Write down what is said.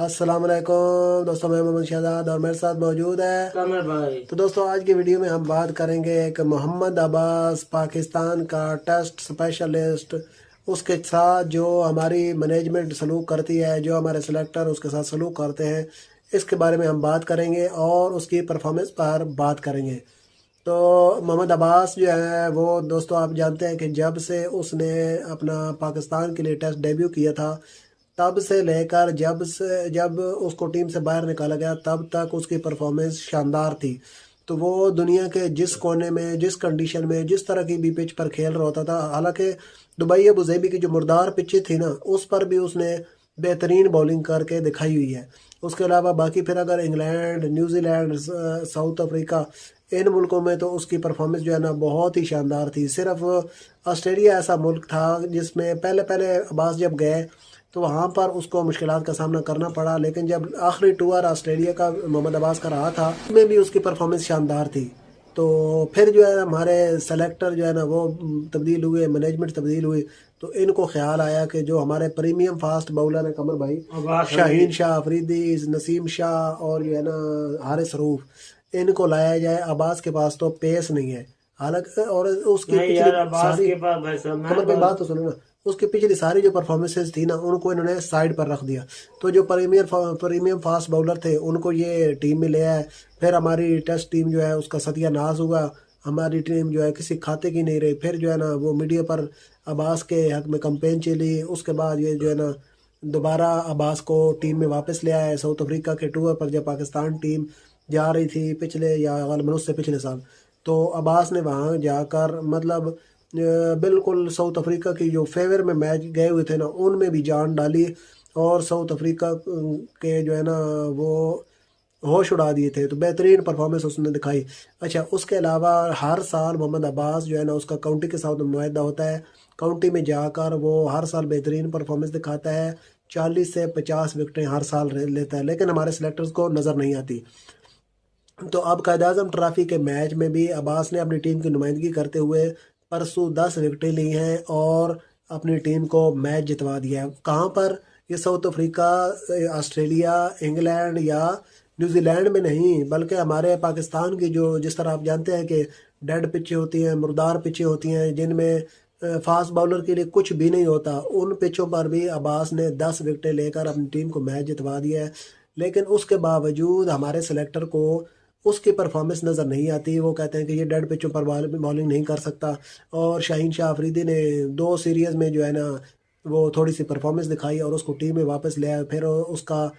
अस्सलाम वालेकुम दोस्तों, मैं मोहम्मद शहजाद और मेरे साथ मौजूद है कमर भाई। तो दोस्तों, आज की वीडियो में हम बात करेंगे एक मोहम्मद अब्बास, पाकिस्तान का टेस्ट स्पेशलिस्ट, उसके साथ जो हमारी मैनेजमेंट सलूक करती है, जो हमारे सिलेक्टर उसके साथ सलूक करते हैं, इसके बारे में हम बात करेंगे और उसकी परफॉर्मेंस पर बात करेंगे। तो मोहम्मद अब्बास जो है वो दोस्तों, आप जानते हैं कि जब से उसने अपना पाकिस्तान के लिए टेस्ट डेब्यू किया था, तब से लेकर जब उसको टीम से बाहर निकाला गया, तब तक उसकी परफॉर्मेंस शानदार थी। तो वो दुनिया के जिस कोने में, जिस कंडीशन में, जिस तरह की भी पिच पर खेल रहा होता था, हालांकि दुबई अबूधाबी की जो मुर्दार पिचें थी ना, उस पर भी उसने बेहतरीन बॉलिंग करके दिखाई हुई है। उसके अलावा बाकी फिर अगर इंग्लैंड, न्यूजीलैंड, साउथ अफ्रीका, इन मुल्कों में तो उसकी परफॉर्मेंस जो है ना बहुत ही शानदार थी। सिर्फ ऑस्ट्रेलिया ऐसा मुल्क था जिसमें पहले पहले अब्बास जब गए तो वहाँ पर उसको मुश्किलात का सामना करना पड़ा, लेकिन जब आखिरी टूर ऑस्ट्रेलिया का मोहम्मद अब्बास का रहा था, उसमें भी उसकी परफॉर्मेंस शानदार थी। तो फिर जो है हमारे सेलेक्टर जो है ना वो तब्दील हुए, मैनेजमेंट तब्दील हुई, तो इनको ख्याल आया कि जो हमारे प्रीमियम फास्ट बॉलर हैं कमर भाई, शाहीन शाह अफरीदी, नसीम शाह और जो है ना हारिस रूफ, इनको लाया जाए। अब्बास के पास तो पेस नहीं है, हालांकि और उसकी नहीं पिछली यार, अब्बास सारी, के पास भाई साहब कमर मैं भाई बात तो सुनो ना, उसकी पिछली सारी जो परफॉर्मेंसेज थी ना, उनको इन्होंने साइड पर रख दिया। तो जो प्रीमियम फास्ट बॉलर थे उनको ये टीम में ले आए। फिर हमारी टेस्ट टीम जो है उसका सत्यानाश हुआ, हमारी टीम जो है किसी खाते की नहीं रही। फिर जो है ना वो मीडिया पर अब्बास के हक में कैंपेन चली। उसके बाद ये जो है ना दोबारा अब्बास को टीम में वापस ले आए साउथ अफ्रीका के टूर पर, जब पाकिस्तान टीम जा रही थी पिछले, या गलबन उससे पिछले साल। तो अब्बास ने वहाँ जाकर मतलब बिल्कुल साउथ अफ्रीका की जो फेवर में मैच गए हुए थे ना, उनमें भी जान डाली और साउथ अफ्रीका के जो है ना वो होश उड़ा दिए थे। तो बेहतरीन परफॉर्मेंस उसने दिखाई। अच्छा, उसके अलावा हर साल मोहम्मद अब्बास जो है ना, उसका काउंटी के साथ मुआहदा होता है। काउंटी में जाकर वो हर साल बेहतरीन परफॉर्मेंस दिखाता है, 40 से 50 विकेटें हर साल लेता है, लेकिन हमारे सेलेक्टर्स को नज़र नहीं आती। तो अब कायद आजम ट्रॉफी के मैच में भी अब्बास ने अपनी टीम की नुमाइंदगी करते हुए परसों 10 विकेटें ली हैं और अपनी टीम को मैच जितवा दिया है। कहाँ पर? ये साउथ अफ्रीका, ऑस्ट्रेलिया, इंग्लैंड या न्यूजीलैंड में नहीं, बल्कि हमारे पाकिस्तान की जो, जिस तरह आप जानते हैं कि डेड पिचें होती हैं, मुर्दार पिचें होती हैं, जिनमें फास्ट बॉलर के लिए कुछ भी नहीं होता, उन पिचों पर भी अब्बास ने 10 विकेटें लेकर अपनी टीम को मैच जितवा दिया है। लेकिन उसके बावजूद हमारे सेलेक्टर को उसकी परफॉर्मेंस नज़र नहीं आती। वो कहते हैं कि ये डेड पिचों पर बॉलिंग नहीं कर सकता। और शाहीन शाह अफरीदी ने 2 सीरीज़ में जो है ना वो थोड़ी सी परफॉर्मेंस दिखाई और उसको टीम में वापस ले आया। फिर उसका